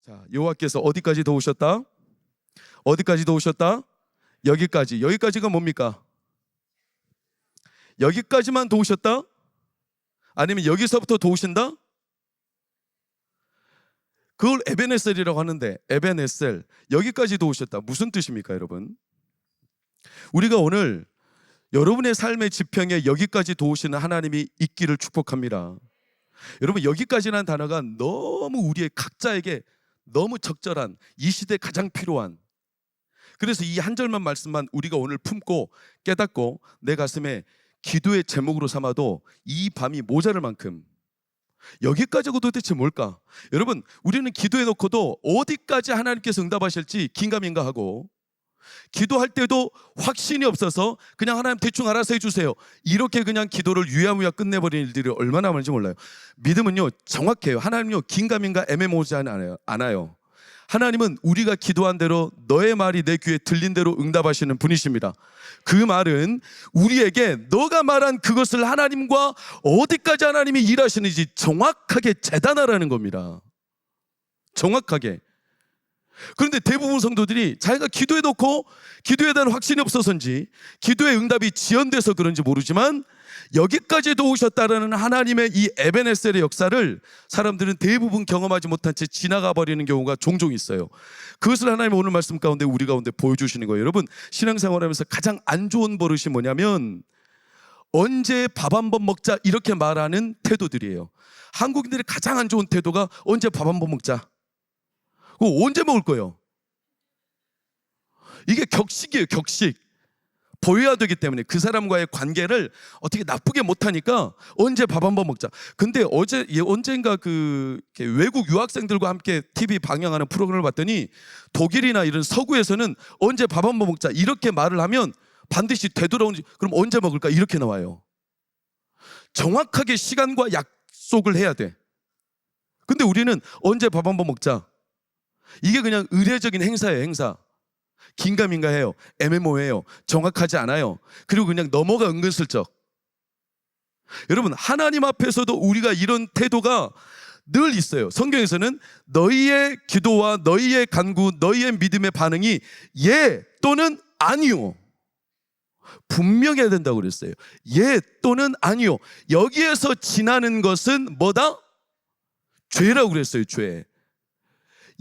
자, 여호와께서 어디까지 도우셨다? 어디까지 도우셨다? 여기까지. 여기까지가 뭡니까? 여기까지만 도우셨다? 아니면 여기서부터 도우신다? 그걸 에베네셀이라고 하는데, 에베네셀, 여기까지 도우셨다. 무슨 뜻입니까, 여러분? 우리가 오늘 여러분의 삶의 지평에 여기까지 도우시는 하나님이 있기를 축복합니다. 여러분, 여기까지라는 단어가 너무 우리의 각자에게 너무 적절한, 이 시대에 가장 필요한, 그래서 이 한 절만 말씀만 우리가 오늘 품고 깨닫고 내 가슴에 기도의 제목으로 삼아도 이 밤이 모자랄 만큼, 여기까지가 도대체 뭘까? 여러분, 우리는 기도해 놓고도 어디까지 하나님께서 응답하실지 긴가민가하고, 기도할 때도 확신이 없어서 그냥 하나님 대충 알아서 해주세요, 이렇게 그냥 기도를 유야무야 끝내버리는 일들이 얼마나 많은지 몰라요. 믿음은요 정확해요. 하나님은요 긴가민가 애매모호하지 않아요. 하나님은 우리가 기도한 대로 너의 말이 내 귀에 들린 대로 응답하시는 분이십니다. 그 말은 우리에게 너가 말한 그것을 하나님과 어디까지 하나님이 일하시는지 정확하게 재단하라는 겁니다. 정확하게. 그런데 대부분 성도들이 자기가 기도해놓고 기도에 대한 확신이 없어서인지, 기도의 응답이 지연돼서 그런지 모르지만 여기까지 도우셨다라는 하나님의 이 에베네셀의 역사를 사람들은 대부분 경험하지 못한 채 지나가 버리는 경우가 종종 있어요. 그것을 하나님은 오늘 말씀 가운데 우리 가운데 보여주시는 거예요. 여러분, 신앙생활하면서 가장 안 좋은 버릇이 뭐냐면 언제 밥 한 번 먹자 이렇게 말하는 태도들이에요. 한국인들이 가장 안 좋은 태도가 언제 밥 한 번 먹자, 그거 언제 먹을 거예요? 이게 격식이에요. 격식. 보여야 되기 때문에 그 사람과의 관계를 어떻게 나쁘게 못하니까 언제 밥 한번 먹자. 근데 언젠가 외국 유학생들과 함께 TV 방영하는 프로그램을 봤더니 독일이나 이런 서구에서는 언제 밥 한번 먹자 이렇게 말을 하면 반드시 되돌아오는지, 그럼 언제 먹을까 이렇게 나와요. 정확하게 시간과 약속을 해야 돼. 근데 우리는 언제 밥 한번 먹자, 이게 그냥 의례적인 행사예요. 행사. 긴가민가해요. 애매모호해요. 정확하지 않아요. 그리고 그냥 넘어가 은근슬쩍. 여러분, 하나님 앞에서도 우리가 이런 태도가 늘 있어요. 성경에서는 너희의 기도와 너희의 간구, 너희의 믿음의 반응이 예 또는 아니요, 분명해야 된다고 그랬어요. 예 또는 아니요. 여기에서 지나는 것은 뭐다? 죄라고 그랬어요. 죄.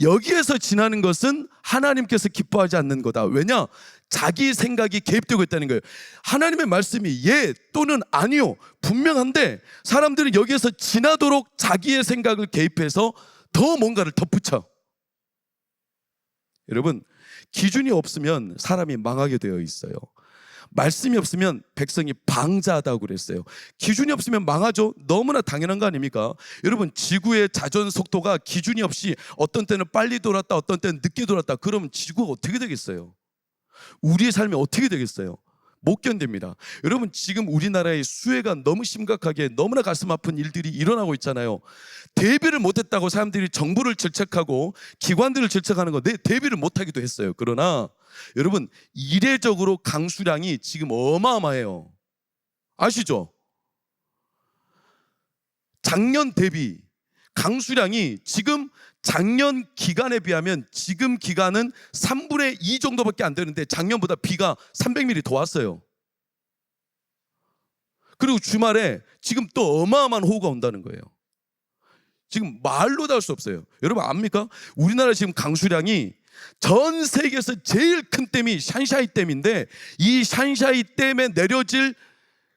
여기에서 지나는 것은 하나님께서 기뻐하지 않는 거다. 왜냐? 자기 생각이 개입되고 있다는 거예요. 하나님의 말씀이 예 또는 아니요 분명한데 사람들은 여기에서 지나도록 자기의 생각을 개입해서 더 뭔가를 덧붙여. 여러분, 기준이 없으면 사람이 망하게 되어 있어요. 말씀이 없으면 백성이 방자하다고 그랬어요. 기준이 없으면 망하죠. 너무나 당연한 거 아닙니까? 여러분, 지구의 자전 속도가 기준이 없이 어떤 때는 빨리 돌았다 어떤 때는 늦게 돌았다, 그러면 지구가 어떻게 되겠어요? 우리의 삶이 어떻게 되겠어요? 못 견딥니다. 여러분, 지금 우리나라의 수해가 너무 심각하게 너무나 가슴 아픈 일들이 일어나고 있잖아요. 대비를 못했다고 사람들이 정부를 질책하고 기관들을 질책하는 거, 대비를 못하기도 했어요. 그러나 여러분, 이례적으로 강수량이 지금 어마어마해요. 아시죠? 작년 대비 강수량이 지금 작년 기간에 비하면 지금 기간은 3분의 2 정도밖에 안 되는데 작년보다 비가 300mm 더 왔어요. 그리고 주말에 지금 또 어마어마한 호우가 온다는 거예요. 지금 말로 다 할 수 없어요. 여러분 압니까? 우리나라 지금 강수량이 전 세계에서 제일 큰 댐이 샨샤이 댐인데, 이 샨샤이 댐에 내려질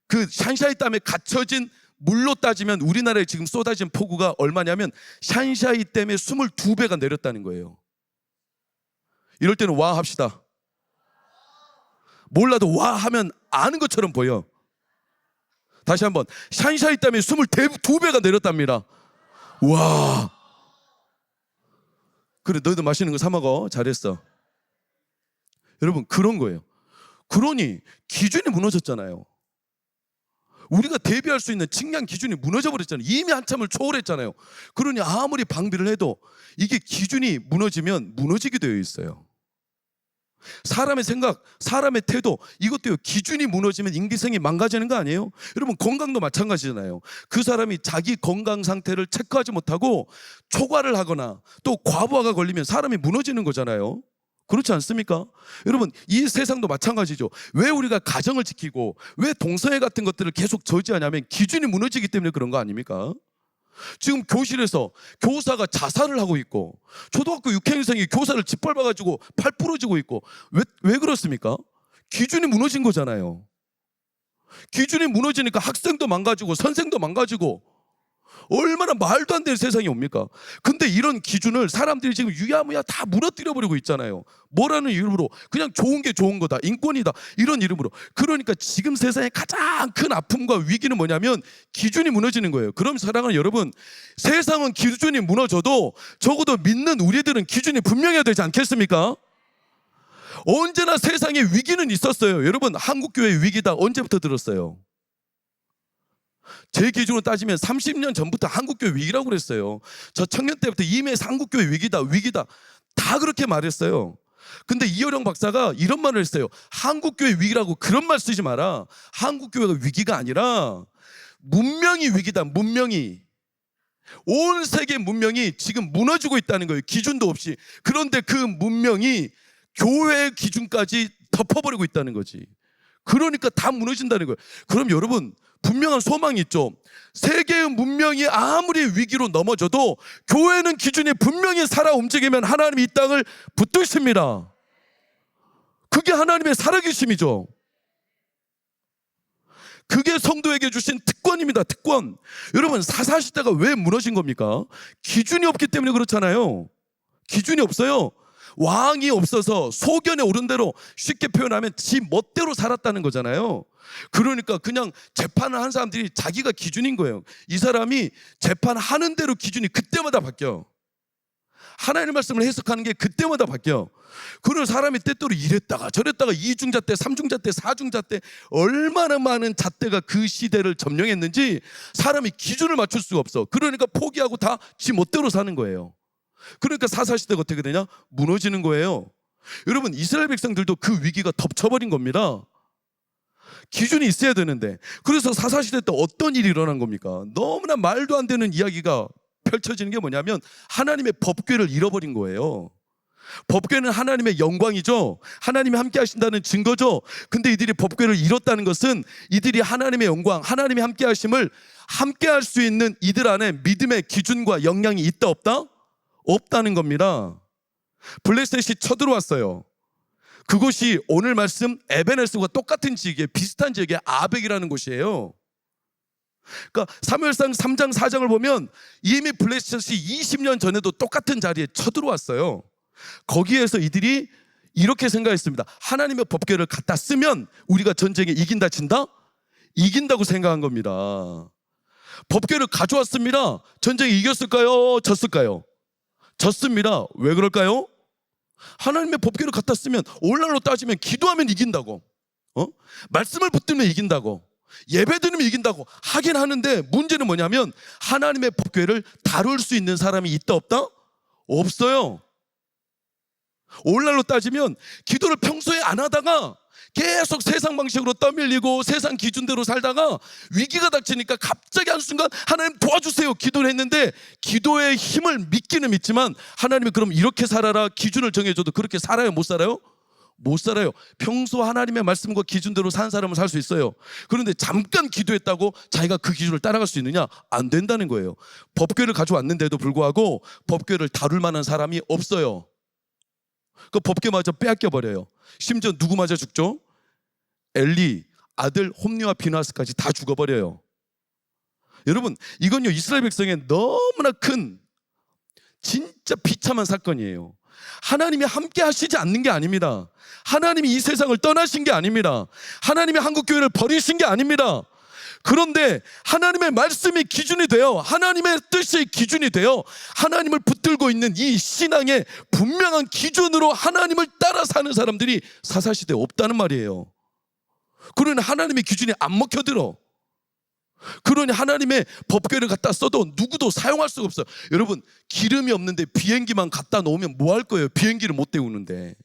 그 샨샤이 댐에 갇혀진 물로 따지면 우리나라에 지금 쏟아진 폭우가 얼마냐면 샨샤이 댐의 22배가 내렸다는 거예요. 이럴 때는 와 합시다. 몰라도 와 하면 아는 것처럼 보여. 다시 한번, 샨샤이 댐의 22배가 내렸답니다. 와. 그래, 너희도 맛있는 거 사 먹어. 잘했어. 여러분, 그런 거예요. 그러니 기준이 무너졌잖아요. 우리가 대비할 수 있는 측량 기준이 무너져 버렸잖아요. 이미 한참을 초월했잖아요. 그러니 아무리 방비를 해도 이게 기준이 무너지면 무너지게 되어 있어요. 사람의 생각, 사람의 태도, 이것도요, 기준이 무너지면 인기생이 망가지는 거 아니에요? 여러분, 건강도 마찬가지잖아요. 그 사람이 자기 건강 상태를 체크하지 못하고 초과를 하거나 또 과부하가 걸리면 사람이 무너지는 거잖아요. 그렇지 않습니까? 여러분, 이 세상도 마찬가지죠. 왜 우리가 가정을 지키고 왜 동성애 같은 것들을 계속 저지하냐면 기준이 무너지기 때문에 그런 거 아닙니까? 지금 교실에서 교사가 자살을 하고 있고 초등학교 6학년생이 교사를 짓밟아가지고 팔 부러지고 있고 왜 그렇습니까? 기준이 무너진 거잖아요. 기준이 무너지니까 학생도 망가지고 선생도 망가지고 얼마나 말도 안 되는 세상이 옵니까? 근데 이런 기준을 사람들이 지금 유야무야 다 무너뜨려 버리고 있잖아요. 뭐라는 이름으로? 그냥 좋은 게 좋은 거다, 인권이다, 이런 이름으로. 그러니까 지금 세상의 가장 큰 아픔과 위기는 뭐냐면 기준이 무너지는 거예요. 그럼 사랑하는 여러분, 세상은 기준이 무너져도 적어도 믿는 우리들은 기준이 분명해야 되지 않겠습니까? 언제나 세상에 위기는 있었어요. 여러분, 한국교회의 위기다 언제부터 들었어요? 제 기준으로 따지면 30년 전부터 한국교회 위기라고 그랬어요. 저 청년 때부터 이미 한국교회 위기다, 위기다 다 그렇게 말했어요. 근데 이효령 박사가 이런 말을 했어요. 한국교회 위기라고 그런 말 쓰지 마라. 한국교회가 위기가 아니라 문명이 위기다. 문명이, 온 세계 문명이 지금 무너지고 있다는 거예요. 기준도 없이. 그런데 그 문명이 교회의 기준까지 덮어버리고 있다는 거지. 그러니까 다 무너진다는 거예요. 그럼 여러분, 분명한 소망이 있죠. 세계의 문명이 아무리 위기로 넘어져도 교회는 기준이 분명히 살아 움직이면 하나님이 이 땅을 붙드십니다. 그게 하나님의 살아계심이죠. 그게 성도에게 주신 특권입니다. 특권. 여러분, 사사시대가 왜 무너진 겁니까? 기준이 없기 때문에 그렇잖아요. 기준이 없어요. 왕이 없어서 소견에 오른 대로, 쉽게 표현하면 지 멋대로 살았다는 거잖아요. 그러니까 그냥 재판을 한 사람들이 자기가 기준인 거예요. 이 사람이 재판하는 대로 기준이 그때마다 바뀌어. 하나님의 말씀을 해석하는 게 그때마다 바뀌어. 그런 사람이 때때로 이랬다가 저랬다가 이중잣대, 삼중잣대, 사중잣대, 얼마나 많은 잣대가 그 시대를 점령했는지 사람이 기준을 맞출 수가 없어. 그러니까 포기하고 다 지 멋대로 사는 거예요. 그러니까 사사시대가 어떻게 되냐? 무너지는 거예요. 여러분, 이스라엘 백성들도 그 위기가 덮쳐버린 겁니다. 기준이 있어야 되는데. 그래서 사사시대 때 어떤 일이 일어난 겁니까? 너무나 말도 안 되는 이야기가 펼쳐지는 게 뭐냐면 하나님의 법궤를 잃어버린 거예요. 법궤는 하나님의 영광이죠. 하나님이 함께 하신다는 증거죠. 근데 이들이 법궤를 잃었다는 것은 이들이 하나님의 영광, 하나님이 함께 하심을 함께 할 수 있는 이들 안에 믿음의 기준과 역량이 있다 없다? 없다는 겁니다. 블레셋이 쳐들어왔어요. 그곳이 오늘 말씀 에베네스와 똑같은 지역에, 비슷한 지역에 아벡이라는 곳이에요. 그러니까 사무엘상 3장 4장을 보면 이미 블레셋이 20년 전에도 똑같은 자리에 쳐들어왔어요. 거기에서 이들이 이렇게 생각했습니다. 하나님의 법궤를 갖다 쓰면 우리가 전쟁에 이긴다 친다? 이긴다고 생각한 겁니다. 법궤를 가져왔습니다. 전쟁에 이겼을까요? 졌을까요? 졌습니다. 왜 그럴까요? 하나님의 법궤를 갖다 쓰면, 오늘날로 따지면 기도하면 이긴다고, 말씀을 붙들면 이긴다고, 예배드리면 이긴다고 하긴 하는데, 문제는 뭐냐면 하나님의 법궤를 다룰 수 있는 사람이 있다 없다? 없어요. 오늘날로 따지면 기도를 평소에 안 하다가 계속 세상 방식으로 떠밀리고 세상 기준대로 살다가 위기가 닥치니까 갑자기 한순간 하나님 도와주세요 기도를 했는데, 기도의 힘을 믿기는 믿지만 하나님이 그럼 이렇게 살아라 기준을 정해줘도 그렇게 살아요? 못 살아요? 못 살아요. 평소 하나님의 말씀과 기준대로 사는 사람은 살 수 있어요. 그런데 잠깐 기도했다고 자기가 그 기준을 따라갈 수 있느냐? 안 된다는 거예요. 법궤를 가져왔는데도 불구하고 법궤를 다룰 만한 사람이 없어요. 그 법궤마저 빼앗겨버려요. 심지어 누구마저 죽죠? 엘리 아들 홈리와 비나스까지 다 죽어버려요. 여러분, 이건요 이스라엘 백성의 너무나 큰 진짜 비참한 사건이에요. 하나님이 함께 하시지 않는 게 아닙니다. 하나님이 이 세상을 떠나신 게 아닙니다. 하나님이 한국교회를 버리신 게 아닙니다. 그런데 하나님의 말씀이 기준이 되어, 하나님의 뜻이 기준이 되어 하나님을 붙들고 있는 이 신앙의 분명한 기준으로 하나님을 따라 사는 사람들이 사사시대에 없다는 말이에요. 그러니 하나님의 기준이 안 먹혀들어. 그러니 하나님의 법궤를 갖다 써도 누구도 사용할 수가 없어요. 여러분, 기름이 없는데 비행기만 갖다 놓으면 뭐 할 거예요? 비행기를 못 태우는데.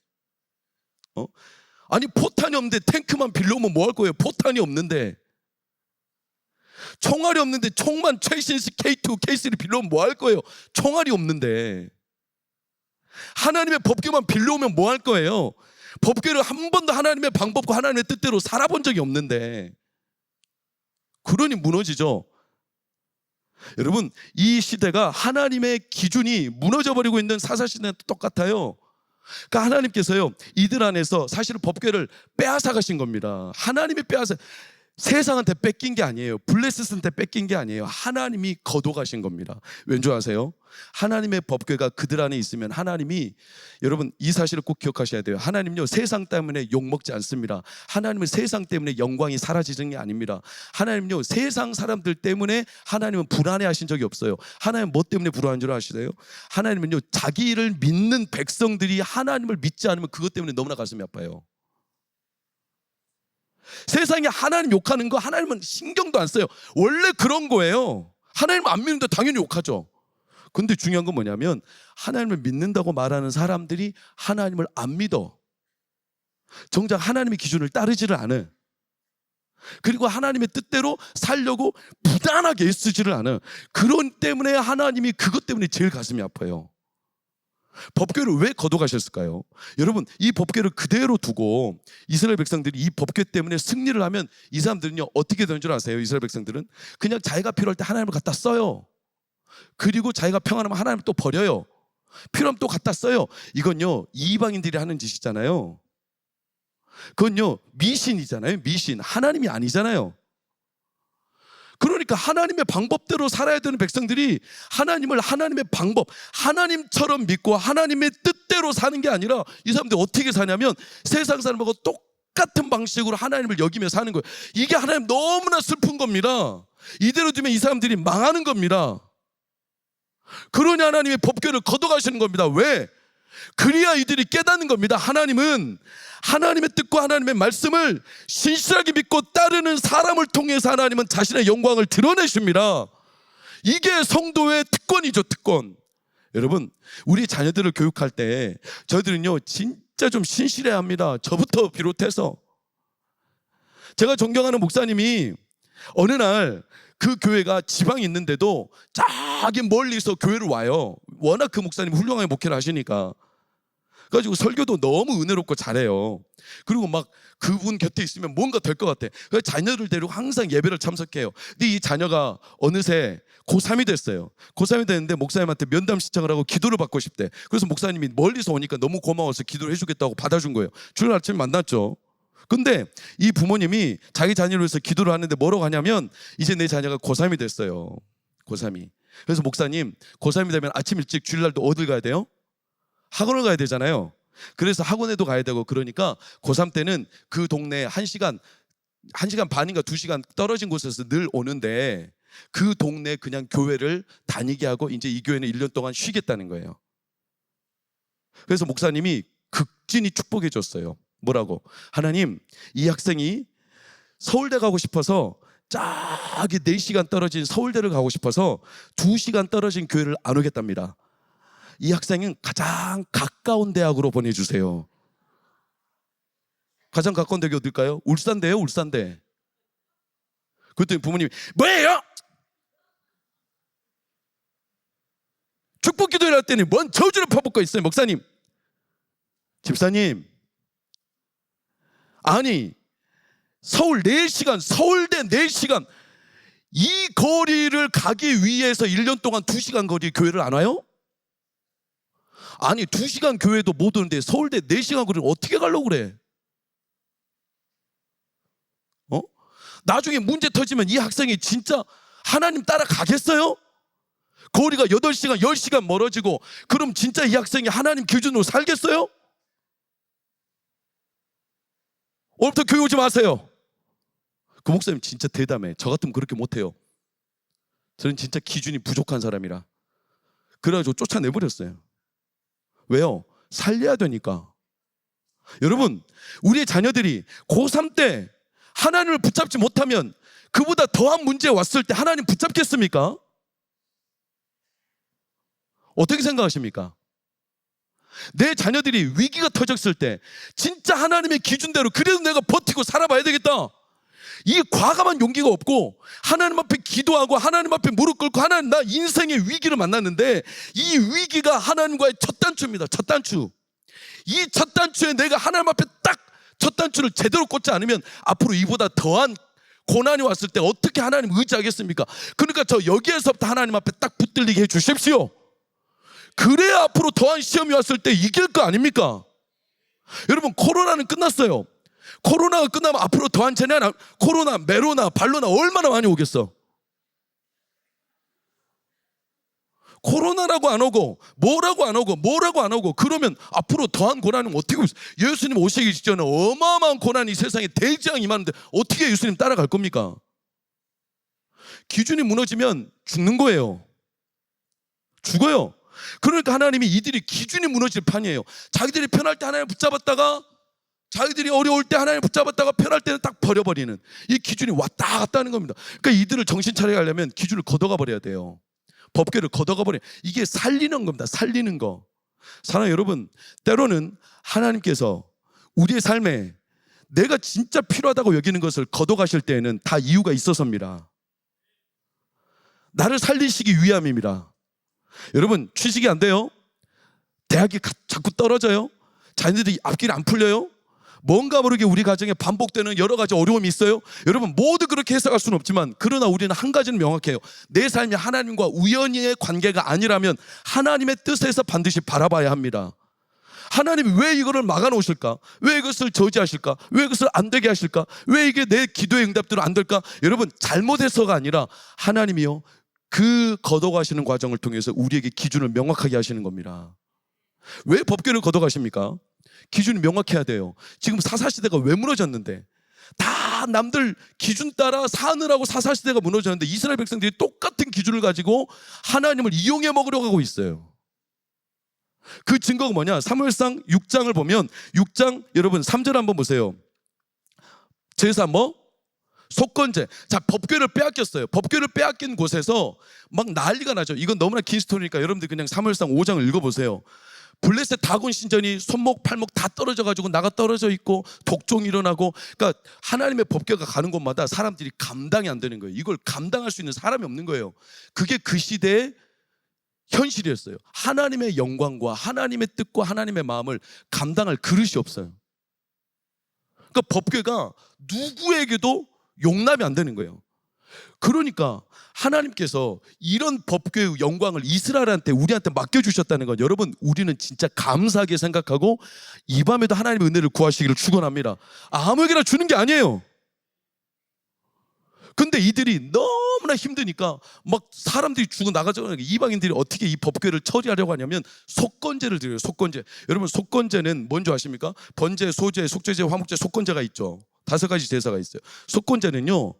아니 포탄이 없는데 탱크만 빌려오면 뭐 할 거예요? 포탄이 없는데. 총알이 없는데 총만 최신식 K2, K3 빌려오면 뭐 할 거예요? 총알이 없는데. 하나님의 법궤만 빌려오면 뭐 할 거예요? 법궤를 한 번도 하나님의 방법과 하나님의 뜻대로 살아본 적이 없는데. 그러니 무너지죠. 여러분, 이 시대가 하나님의 기준이 무너져버리고 있는 사사시대랑 똑같아요. 그러니까 하나님께서요, 이들 안에서 사실 법궤를 빼앗아 가신 겁니다. 하나님이 빼앗아, 세상한테 뺏긴 게 아니에요. 블레셋한테 뺏긴 게 아니에요. 하나님이 거둬가신 겁니다. 왠지 아세요? 하나님의 법궤가 그들 안에 있으면 하나님이, 여러분 이 사실을 꼭 기억하셔야 돼요. 하나님요, 세상 때문에 욕먹지 않습니다. 하나님은 세상 때문에 영광이 사라지는 게 아닙니다. 하나님요, 세상 사람들 때문에 하나님은 불안해하신 적이 없어요. 하나님 뭐 때문에 불안한 줄 아시나요? 하나님은요, 자기를 믿는 백성들이 하나님을 믿지 않으면 그것 때문에 너무나 가슴이 아파요. 세상에 하나님 욕하는 거 하나님은 신경도 안 써요. 원래 그런 거예요. 하나님 안 믿는데 당연히 욕하죠. 근데 중요한 건 뭐냐면, 하나님을 믿는다고 말하는 사람들이 하나님을 안 믿어. 정작 하나님의 기준을 따르지를 않아. 그리고 하나님의 뜻대로 살려고 부단하게 애쓰지를 않아. 그런 때문에 하나님이 그것 때문에 제일 가슴이 아파요. 법궤를 왜 거둬가셨을까요? 여러분, 이 법궤를 그대로 두고 이스라엘 백성들이 이 법궤 때문에 승리를 하면 이 사람들은요, 어떻게 되는 줄 아세요? 이스라엘 백성들은 그냥 자기가 필요할 때 하나님을 갖다 써요. 그리고 자기가 평안하면 하나님을 또 버려요. 필요하면 또 갖다 써요. 이건요, 이방인들이 하는 짓이잖아요. 그건요, 미신이잖아요. 미신. 하나님이 아니잖아요. 그러니까 하나님의 방법대로 살아야 되는 백성들이 하나님을 하나님의 방법, 하나님처럼 믿고 하나님의 뜻대로 사는 게 아니라, 이 사람들이 어떻게 사냐면 세상 사람하고 똑같은 방식으로 하나님을 여기며 사는 거예요. 이게 하나님 너무나 슬픈 겁니다. 이대로 두면 이 사람들이 망하는 겁니다. 그러니 하나님의 법궤를 거둬가시는 겁니다. 왜? 그래야 이들이 깨닫는 겁니다. 하나님은 하나님의 뜻과 하나님의 말씀을 신실하게 믿고 따르는 사람을 통해서 하나님은 자신의 영광을 드러내십니다. 이게 성도의 특권이죠, 특권. 여러분, 우리 자녀들을 교육할 때 저희들은요, 진짜 좀 신실해야 합니다. 저부터 비롯해서. 제가 존경하는 목사님이 어느 날 그 교회가 지방에 있는데도 저기 멀리서 교회를 와요. 워낙 그 목사님이 훌륭하게 목회를 하시니까. 그래가지고 설교도 너무 은혜롭고 잘해요. 그리고 막 그분 곁에 있으면 뭔가 될 것 같아. 그래서 자녀들 데리고 항상 예배를 참석해요. 근데 이 자녀가 어느새 고3이 됐어요. 고3이 됐는데 목사님한테 면담 신청을 하고 기도를 받고 싶대. 그래서 목사님이 멀리서 오니까 너무 고마워서 기도를 해주겠다고 받아준 거예요. 주일 아침에 만났죠. 근데 이 부모님이 자기 자녀를 위해서 기도를 하는데 뭐라고 하냐면, 이제 내 자녀가 고3이 됐어요. 고3이. 그래서 목사님, 고3이 되면 아침 일찍 주일날도 어딜 가야 돼요? 학원을 가야 되잖아요. 그래서 학원에도 가야 되고, 그러니까 고3 때는 그 동네 1시간 반인가 2시간 떨어진 곳에서 늘 오는데, 그 동네 그냥 교회를 다니게 하고 이제 이 교회는 1년 동안 쉬겠다는 거예요. 그래서 목사님이 극진히 축복해 줬어요. 뭐라고? 하나님, 이 학생이 서울대 가고 싶어서 저기 4시간 떨어진 서울대를 가고 싶어서 2시간 떨어진 교회를 안 오겠답니다. 이 학생은 가장 가까운 대학으로 보내주세요. 가장 가까운 대학이 어딜까요? 울산대요, 울산대. 그랬더니 부모님이 뭐예요? 축복 기도를 할 때니 뭔 저주를 퍼붓고 있어요. 목사님, 집사님, 아니 서울 4시간, 서울대 4시간, 이 거리를 가기 위해서 1년 동안 2시간 거리 교회를 안 와요? 아니 2시간 교회도 못 오는데 서울대 4시간 거리를 어떻게 가려고 그래? 나중에 문제 터지면 이 학생이 진짜 하나님 따라 가겠어요? 거리가 8시간, 10시간 멀어지고, 그럼 진짜 이 학생이 하나님 기준으로 살겠어요? 오늘부터 교회 오지 마세요. 그 목사님 진짜 대담해. 저 같으면 그렇게 못해요. 저는 진짜 기준이 부족한 사람이라. 그래가지고 쫓아내버렸어요. 왜요? 살려야 되니까. 여러분, 우리의 자녀들이 고3 때 하나님을 붙잡지 못하면 그보다 더한 문제 왔을 때 하나님 붙잡겠습니까? 어떻게 생각하십니까? 내 자녀들이 위기가 터졌을 때 진짜 하나님의 기준대로 그래도 내가 버티고 살아봐야 되겠다, 이 과감한 용기가 없고 하나님 앞에 기도하고 하나님 앞에 무릎 꿇고 하나님, 나 인생의 위기를 만났는데 이 위기가 하나님과의 첫 단추입니다. 첫 단추. 이 첫 단추에 내가 하나님 앞에 딱 첫 단추를 제대로 꽂지 않으면 앞으로 이보다 더한 고난이 왔을 때 어떻게 하나님 의지하겠습니까? 그러니까 저 여기에서부터 하나님 앞에 딱 붙들리게 해 주십시오. 그래야 앞으로 더한 시험이 왔을 때 이길 거 아닙니까? 여러분, 코로나는 끝났어요. 코로나가 끝나면 앞으로 더한 재난, 코로나, 메로나, 발로나 얼마나 많이 오겠어. 코로나라고 안 오고 뭐라고 안 오고 그러면 앞으로 더한 고난은 어떻게 오겠어? 예수님 오시기 직전에 어마어마한 고난이 세상에 대지앙 임하는데 어떻게 예수님 따라갈 겁니까? 기준이 무너지면 죽는 거예요. 죽어요. 그러니까 하나님이 이들이 기준이 무너질 판이에요. 자기들이 편할 때 하나님을 붙잡았다가, 자기들이 어려울 때 하나님을 붙잡았다가 편할 때는 딱 버려버리는, 이 기준이 왔다 갔다 하는 겁니다. 그러니까 이들을 정신 차리게 하려면 기준을 걷어가 버려야 돼요. 법궤를 걷어가 버려. 이게 살리는 겁니다. 살리는 거. 사랑하는 여러분, 때로는 하나님께서 우리의 삶에 내가 진짜 필요하다고 여기는 것을 걷어가실 때에는 다 이유가 있어서입니다. 나를 살리시기 위함입니다. 여러분, 취직이 안 돼요? 대학이 자꾸 떨어져요? 자녀들이 앞길이 안 풀려요? 뭔가 모르게 우리 가정에 반복되는 여러 가지 어려움이 있어요? 여러분, 모두 그렇게 해석할 수는 없지만 그러나 우리는 한 가지는 명확해요. 내 삶이 하나님과 우연히의 관계가 아니라면 하나님의 뜻에서 반드시 바라봐야 합니다. 하나님이 왜 이거를 막아놓으실까? 왜 이것을 저지하실까? 왜 이것을 안 되게 하실까? 왜 이게 내 기도의 응답대로 안 될까? 여러분, 잘못해서가 아니라 하나님이요, 그 걷어가시는 과정을 통해서 우리에게 기준을 명확하게 하시는 겁니다. 왜 법궤를 걷어가십니까? 기준이 명확해야 돼요. 지금 사사시대가 왜 무너졌는데, 다 남들 기준 따라 사느라고 사사시대가 무너졌는데 이스라엘 백성들이 똑같은 기준을 가지고 하나님을 이용해 먹으려고 하고 있어요. 그 증거가 뭐냐? 사무엘상 6장을 보면 6장 여러분 3절 한번 보세요. 제사 뭐? 속건제. 자, 법궤를 빼앗겼어요. 법궤를 빼앗긴 곳에서 막 난리가 나죠. 이건 너무나 긴 스토리니까 여러분들 그냥 사무엘상 5장을 읽어보세요. 블레셋 다곤 신전이 손목 팔목 다 떨어져 가지고 나가 떨어져 있고 독종이 일어나고, 그러니까 하나님의 법궤가 가는 곳마다 사람들이 감당이 안 되는 거예요. 이걸 감당할 수 있는 사람이 없는 거예요. 그게 그 시대의 현실이었어요. 하나님의 영광과 하나님의 뜻과 하나님의 마음을 감당할 그릇이 없어요. 그러니까 법궤가 누구에게도 용납이 안 되는 거예요. 그러니까 하나님께서 이런 법궤의 영광을 이스라엘한테, 우리한테 맡겨주셨다는 건 여러분, 우리는 진짜 감사하게 생각하고 이 밤에도 하나님의 은혜를 구하시기를 축원합니다. 아무에게나 주는 게 아니에요. 근데 이들이 너무나 힘드니까 막 사람들이 죽어 나가죠. 이방인들이 어떻게 이 법궤를 처리하려고 하냐면 속건제를 드려요. 속건제. 여러분, 속건제는 뭔지 아십니까? 번제, 소제, 속죄제, 화목제, 속건제가 있죠. 5가지 제사가 있어요. 속건제는요,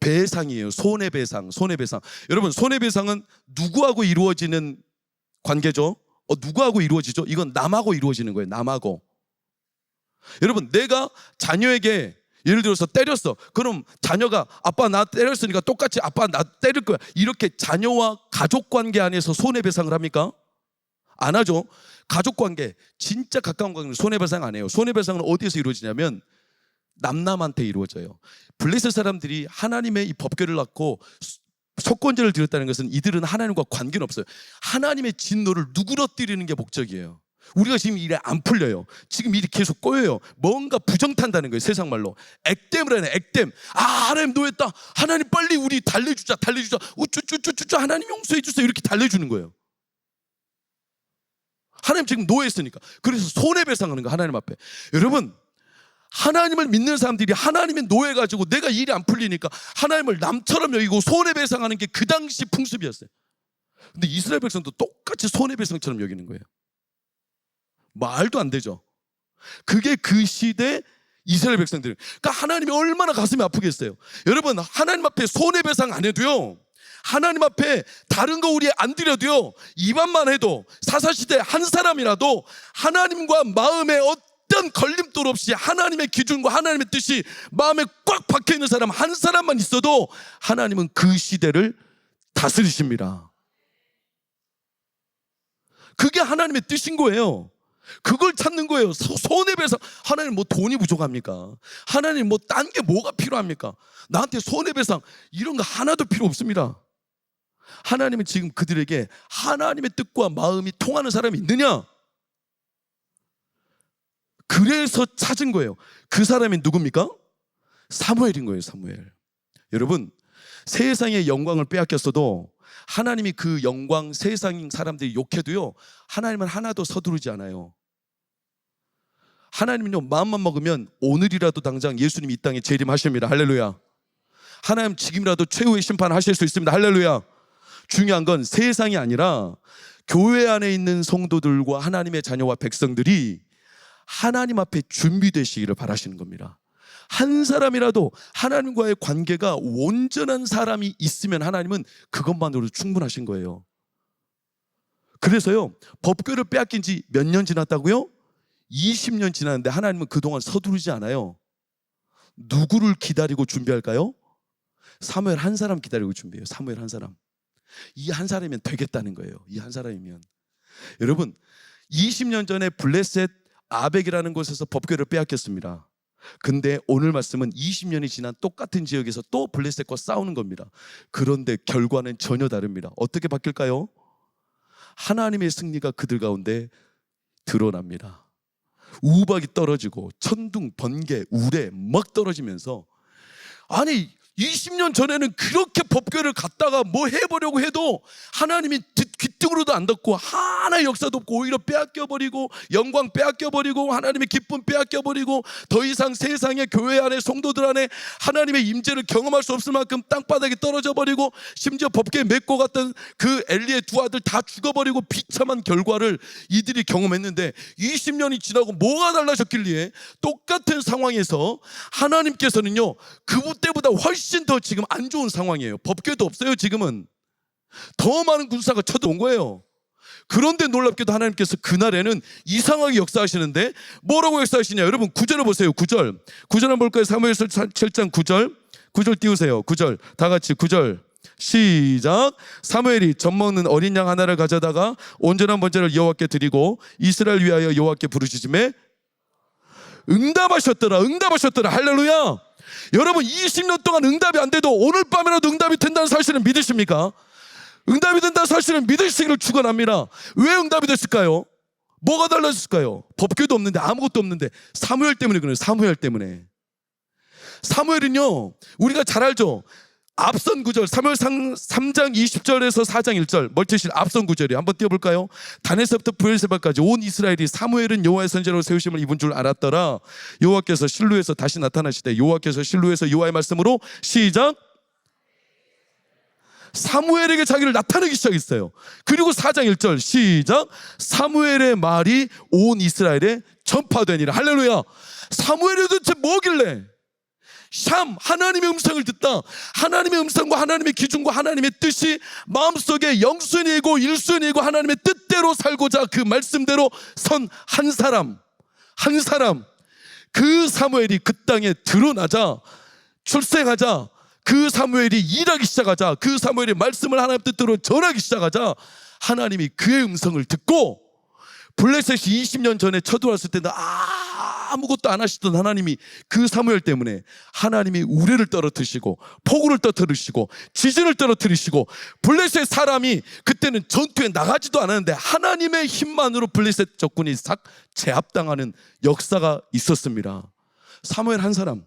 배상이에요. 손해배상, 손해배상. 여러분, 손해배상은 누구하고 이루어지는 관계죠? 누구하고 이루어지죠? 이건 남하고 이루어지는 거예요. 남하고. 여러분, 내가 자녀에게 예를 들어서 때렸어. 그럼 자녀가 아빠 나 때렸으니까 똑같이 아빠 나 때릴 거야, 이렇게 자녀와 가족관계 안에서 손해배상을 합니까? 안 하죠. 가족관계, 진짜 가까운 관계는 손해배상 안 해요. 손해배상은 어디에서 이루어지냐면 남남한테 이루어져요. 블레셋 사람들이 하나님의 이 법궤를 갖고 속건제를 드렸다는 것은 이들은 하나님과 관계는 없어요. 하나님의 진노를 누그러뜨리는 게 목적이에요. 우리가 지금 일이 안 풀려요. 지금 일이 계속 꼬여요. 뭔가 부정탄다는 거예요. 세상 말로 액땜을 하네. 액땜. 하나님 노했다. 하나님 빨리 우리 달래주자. 우쭈쭈쭈쭈 하나님 용서해 주세요. 이렇게 달래주는 거예요. 하나님 지금 노했으니까. 그래서 손해배상하는 거예요. 하나님 앞에. 여러분, 하나님을 믿는 사람들이 하나님의 노해가지고 내가 일이 안 풀리니까 하나님을 남처럼 여기고 손해배상하는 게 그 당시 풍습이었어요. 근데 이스라엘 백성도 똑같이 손해배상처럼 여기는 거예요. 말도 안 되죠. 그게 그 시대 이스라엘 백성들. 그러니까 하나님이 얼마나 가슴이 아프겠어요. 여러분, 하나님 앞에 손해배상 안 해도요, 하나님 앞에 다른 거 우리 안 드려도요, 입안만 해도 사사시대 한 사람이라도 하나님과 마음에 어떤 걸림돌 없이 하나님의 기준과 하나님의 뜻이 마음에 꽉 박혀있는 사람 한 사람만 있어도 하나님은 그 시대를 다스리십니다. 그게 하나님의 뜻인 거예요. 그걸 찾는 거예요. 손해배상. 하나님 뭐 돈이 부족합니까? 하나님 뭐 딴 게 뭐가 필요합니까? 나한테 손해배상 이런 거 하나도 필요 없습니다. 하나님은 지금 그들에게 하나님의 뜻과 마음이 통하는 사람이 있느냐? 그래서 찾은 거예요. 그 사람이 누굽니까? 사무엘인 거예요. 사무엘. 여러분, 세상의 영광을 빼앗겼어도 하나님이 그 영광 세상 사람들이 욕해도요, 하나님은 하나도 서두르지 않아요. 하나님은요, 마음만 먹으면 오늘이라도 당장 예수님이 이 땅에 재림하십니다. 할렐루야. 하나님 지금이라도 최후의 심판하실 수 있습니다. 할렐루야. 중요한 건 세상이 아니라 교회 안에 있는 성도들과 하나님의 자녀와 백성들이 하나님 앞에 준비되시기를 바라시는 겁니다. 한 사람이라도 하나님과의 관계가 온전한 사람이 있으면 하나님은 그것만으로도 충분하신 거예요. 그래서요, 법궤를 빼앗긴 지 몇 년 지났다고요? 20년 지났는데 하나님은 그동안 서두르지 않아요. 누구를 기다리고 준비할까요? 사무엘 한 사람 기다리고 준비해요. 사무엘 한 사람. 이 한 사람이면 되겠다는 거예요. 이 한 사람이면. 여러분, 20년 전에 블레셋 아벡이라는 곳에서 법궤를 빼앗겼습니다. 근데 오늘 말씀은 20년이 지난 똑같은 지역에서 또 블레셋과 싸우는 겁니다. 그런데 결과는 전혀 다릅니다. 어떻게 바뀔까요? 하나님의 승리가 그들 가운데 드러납니다. 우박이 떨어지고 천둥, 번개, 우레 막 떨어지면서, 아니 20년 전에는 그렇게 법궤를 갖다가 뭐 해보려고 해도 하나님이 귀등으로도 안 듣고 하나의 역사도 없고 오히려 빼앗겨버리고 영광 빼앗겨버리고 하나님의 기쁨 빼앗겨버리고 더 이상 세상의 교회 안에 성도들 안에 하나님의 임재를 경험할 수 없을 만큼 땅바닥에 떨어져버리고 심지어 법궤에 맺고 갔던 그 엘리의 두 아들 다 죽어버리고 비참한 결과를 이들이 경험했는데 20년이 지나고 뭐가 달라졌길래 똑같은 상황에서 하나님께서는요, 그때보다 훨씬 더 지금 안 좋은 상황이에요. 법궤도 없어요. 지금은 더 많은 군사가 쳐들어온 거예요. 그런데 놀랍게도 하나님께서 그날에는 이상하게 역사하시는데 뭐라고 역사하시냐? 여러분 9절을 보세요. 9절 한번 볼까요? 사무엘서 7장 9절 띄우세요. 9절 다 같이 9절 시작. 사무엘이 젖먹는 어린 양 하나를 가져다가 온전한 번제를 여호와께 드리고 이스라엘 위하여 여호와께 부르짖음에 응답하셨더라. 할렐루야. 여러분 20년 동안 응답이 안 돼도 오늘 밤이라도 응답이 된다는 사실을 믿으십니까? 응답이 된다는 사실을 믿으시기를 축원합니다. 왜 응답이 됐을까요? 뭐가 달라졌을까요? 법궤도 없는데 아무것도 없는데 사무엘 때문에 그래요. 사무엘 때문에. 사무엘은요, 우리가 잘 알죠. 앞선 구절 사무엘 3장 20절에서 4장 1절 멀티실 앞선 구절이 한번 띄워볼까요? 단에서부터 브엘세바까지 온 이스라엘이 사무엘은 여호와의 선지자로 세우심을 입은 줄 알았더라. 여호와께서 실로에서 다시 나타나시되 여호와께서 실로에서 여호와의 말씀으로 시작. 사무엘에게 자기를 나타내기 시작했어요. 그리고 4장 1절 시작. 사무엘의 말이 온 이스라엘에 전파되니라. 할렐루야. 사무엘이 도대체 뭐길래 참 하나님의 음성을 듣다 하나님의 음성과 하나님의 기준과 하나님의 뜻이 마음속에 영순이고 일순이고 하나님의 뜻대로 살고자 그 말씀대로 선 한 사람 그 사무엘이 그 땅에 드러나자 출생하자 그 사무엘이 일하기 시작하자 그 사무엘이 말씀을 하나님 뜻대로 전하기 시작하자 하나님이 그의 음성을 듣고 블레셋이 20년 전에 쳐들어왔을 때는 아무것도 안 하시던 하나님이 그 사무엘 때문에 하나님이 우레를 떨어뜨리시고 폭우를 떨어뜨리시고 지진을 떨어뜨리시고 블레셋 사람이 그때는 전투에 나가지도 않았는데 하나님의 힘만으로 블레셋 적군이 싹 제압당하는 역사가 있었습니다. 사무엘 한 사람.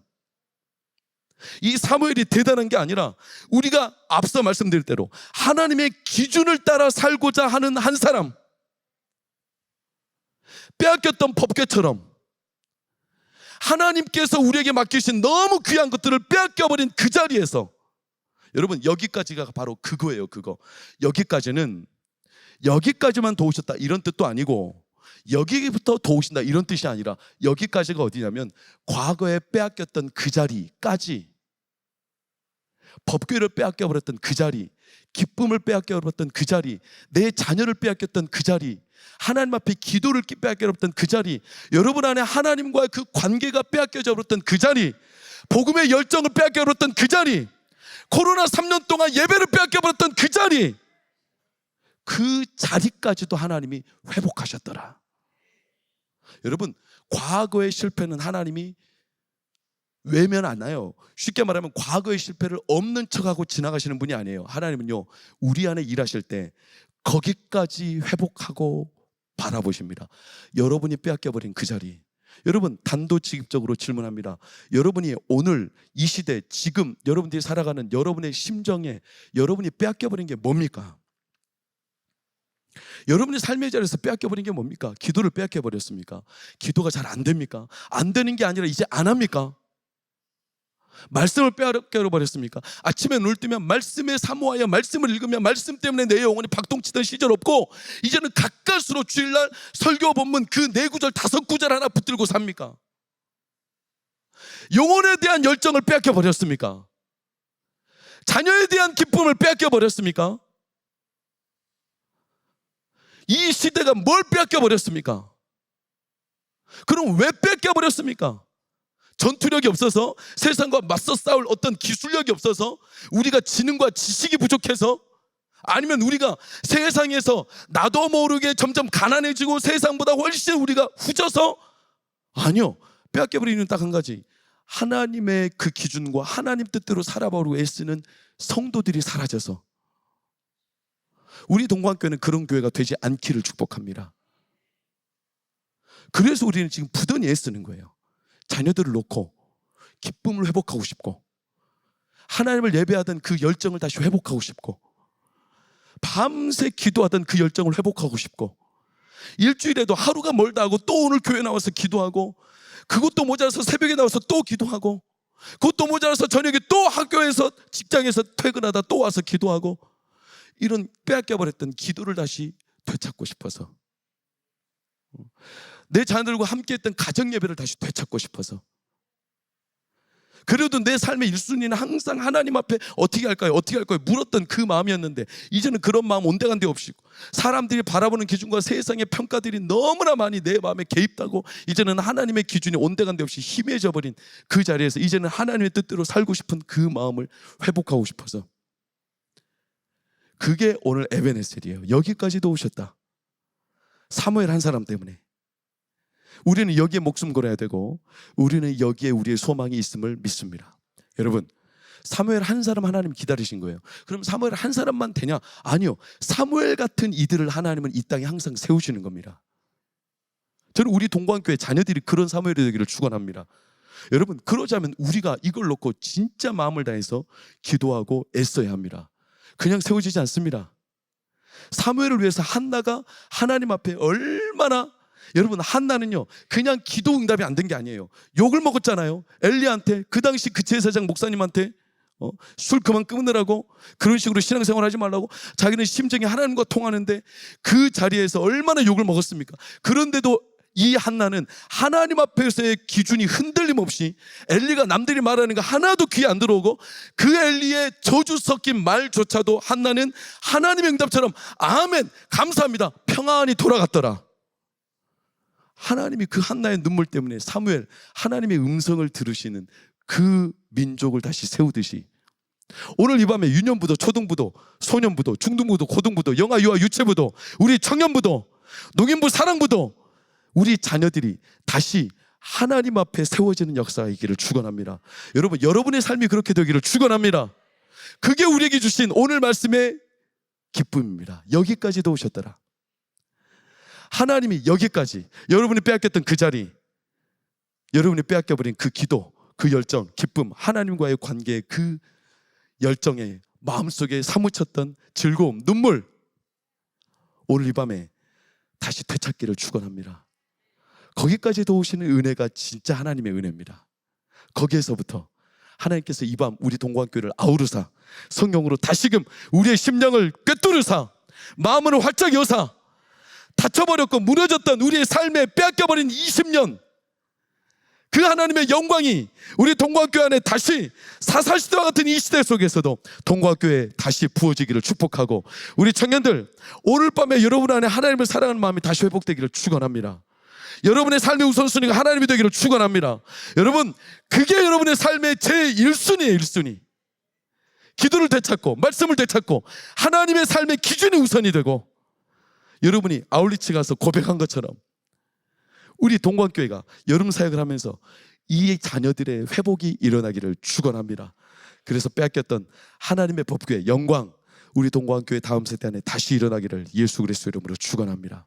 이 사무엘이 대단한 게 아니라 우리가 앞서 말씀드릴 대로 하나님의 기준을 따라 살고자 하는 한 사람, 빼앗겼던 법궤처럼 하나님께서 우리에게 맡기신 너무 귀한 것들을 빼앗겨버린 그 자리에서, 여러분 여기까지가 바로 그거예요. 그거. 여기까지만 도우셨다 이런 뜻도 아니고 여기부터 도우신다 이런 뜻이 아니라 여기까지가 어디냐면 과거에 빼앗겼던 그 자리까지, 법궤를 빼앗겨버렸던 그 자리, 기쁨을 빼앗겨버렸던 그 자리, 내 자녀를 빼앗겼던 그 자리, 하나님 앞에 기도를 빼앗겨버렸던 그 자리, 여러분 안에 하나님과의 그 관계가 빼앗겨져 버렸던 그 자리, 복음의 열정을 빼앗겨버렸던 그 자리, 코로나 3년 동안 예배를 빼앗겨버렸던 그 자리, 그 자리까지도 하나님이 회복하셨더라. 여러분, 과거의 실패는 하나님이 외면 안 해요. 쉽게 말하면 과거의 실패를 없는 척하고 지나가시는 분이 아니에요. 하나님은요, 우리 안에 일하실 때 거기까지 회복하고 바라보십니다. 여러분이 빼앗겨버린 그 자리, 여러분 단도직입적으로 질문합니다. 여러분이 오늘 이 시대 지금 여러분들이 살아가는 여러분의 심정에 여러분이 빼앗겨버린 게 뭡니까? 여러분의 삶의 자리에서 빼앗겨버린 게 뭡니까? 기도를 빼앗겨버렸습니까? 기도가 잘 안 됩니까? 안 되는 게 아니라 이제 안 합니까? 말씀을 빼앗겨버렸습니까? 아침에 눈을 뜨면 말씀에 사모하여 말씀을 읽으면 말씀 때문에 내 영혼이 박동치던 시절 없고, 이제는 가까스로 주일날 설교 본문 그 4구절 5구절 하나 붙들고 삽니까? 영혼에 대한 열정을 빼앗겨버렸습니까? 자녀에 대한 기쁨을 빼앗겨버렸습니까? 이 시대가 뭘 빼앗겨버렸습니까? 그럼 왜 뺏겨버렸습니까? 전투력이 없어서, 세상과 맞서 싸울 어떤 기술력이 없어서, 우리가 지능과 지식이 부족해서, 아니면 우리가 세상에서 나도 모르게 점점 가난해지고 세상보다 훨씬 우리가 후져서? 아니요, 빼앗겨버리는 이유는 딱 한 가지, 하나님의 그 기준과 하나님 뜻대로 살아보려고 애쓰는 성도들이 사라져서. 우리 동관교회는 그런 교회가 되지 않기를 축복합니다. 그래서 우리는 지금 부단히 애쓰는 거예요. 자녀들을 놓고 기쁨을 회복하고 싶고, 하나님을 예배하던 그 열정을 다시 회복하고 싶고, 밤새 기도하던 그 열정을 회복하고 싶고, 일주일에도 하루가 멀다 하고 또 오늘 교회 나와서 기도하고, 그것도 모자라서 새벽에 나와서 또 기도하고, 그것도 모자라서 저녁에 또 학교에서 직장에서 퇴근하다 또 와서 기도하고, 이런 빼앗겨버렸던 기도를 다시 되찾고 싶어서, 내 자녀들과 함께했던 가정예배를 다시 되찾고 싶어서, 그래도 내 삶의 1순위는 항상 하나님 앞에 어떻게 할까요? 어떻게 할까요? 물었던 그 마음이었는데, 이제는 그런 마음 온데간데 없이, 사람들이 바라보는 기준과 세상의 평가들이 너무나 많이 내 마음에 개입하고, 이제는 하나님의 기준이 온데간데 없이 희미해져 버린 그 자리에서 이제는 하나님의 뜻대로 살고 싶은 그 마음을 회복하고 싶어서, 그게 오늘 에베네셀이에요. 여기까지도 오셨다. 사무엘 한 사람 때문에 우리는 여기에 목숨 걸어야 되고, 우리는 여기에 우리의 소망이 있음을 믿습니다. 여러분, 사무엘 한 사람 하나님 기다리신 거예요. 그럼 사무엘 한 사람만 되냐? 아니요, 사무엘 같은 이들을 하나님은 이 땅에 항상 세우시는 겁니다. 저는 우리 동관교회 자녀들이 그런 사무엘이 되기를 축원합니다. 여러분, 그러자면 우리가 이걸 놓고 진짜 마음을 다해서 기도하고 애써야 합니다. 그냥 세워지지 않습니다. 사무엘을 위해서 한나가 하나님 앞에 얼마나, 여러분 한나는요 그냥 기도 응답이 안 된 게 아니에요. 욕을 먹었잖아요. 엘리야한테, 그 당시 그 제사장 목사님한테 술 그만 끊으라고, 그런 식으로 신앙생활 하지 말라고, 자기는 심정이 하나님과 통하는데 그 자리에서 얼마나 욕을 먹었습니까? 그런데도 이 한나는 하나님 앞에서의 기준이 흔들림 없이, 엘리가 남들이 말하는 거 하나도 귀에 안 들어오고, 그 엘리의 저주 섞인 말조차도 한나는 하나님의 응답처럼 아멘 감사합니다 평안히 돌아갔더라. 하나님이 그 한나의 눈물 때문에 사무엘, 하나님의 음성을 들으시는 그 민족을 다시 세우듯이, 오늘 이 밤에 유년부도, 초등부도, 소년부도, 중등부도, 고등부도, 영아, 유아, 유체부도, 우리 청년부도, 농인부, 사랑부도, 우리 자녀들이 다시 하나님 앞에 세워지는 역사가 있기를 축원합니다. 여러분, 여러분의 삶이 그렇게 되기를 축원합니다. 그게 우리에게 주신 오늘 말씀의 기쁨입니다. 여기까지도 오셨더라. 하나님이 여기까지, 여러분이 빼앗겼던 그 자리, 여러분이 빼앗겨버린 그 기도, 그 열정, 기쁨, 하나님과의 관계의 그 열정에 마음속에 사무쳤던 즐거움, 눈물, 오늘 이 밤에 다시 되찾기를 축원합니다. 거기까지도 오시는 은혜가 진짜 하나님의 은혜입니다. 거기에서부터 하나님께서 이 밤 우리 동관교회를 아우르사 성령으로 다시금 우리의 심령을 꿰뚫으사 마음을 활짝 여사, 다쳐버렸고 무너졌던 우리의 삶에 빼앗겨버린 20년, 그 하나님의 영광이 우리 동관교회 안에 다시 사사시대와 같은 이 시대 속에서도 동관교회에 다시 부어지기를 축복하고, 우리 청년들 오늘 밤에 여러분 안에 하나님을 사랑하는 마음이 다시 회복되기를 축원합니다. 여러분의 삶의 우선순위가 하나님이 되기를 축원합니다. 여러분, 그게 여러분의 삶의 제1순위예요. 1순위. 기도를 되찾고 말씀을 되찾고 하나님의 삶의 기준이 우선이 되고, 여러분이 아울리치 가서 고백한 것처럼 우리 동광교회가 여름 사역을 하면서 이 자녀들의 회복이 일어나기를 축원합니다. 그래서 빼앗겼던 하나님의 법궤 영광, 우리 동광교회 다음 세대 안에 다시 일어나기를 예수 그리스도 이름으로 축원합니다.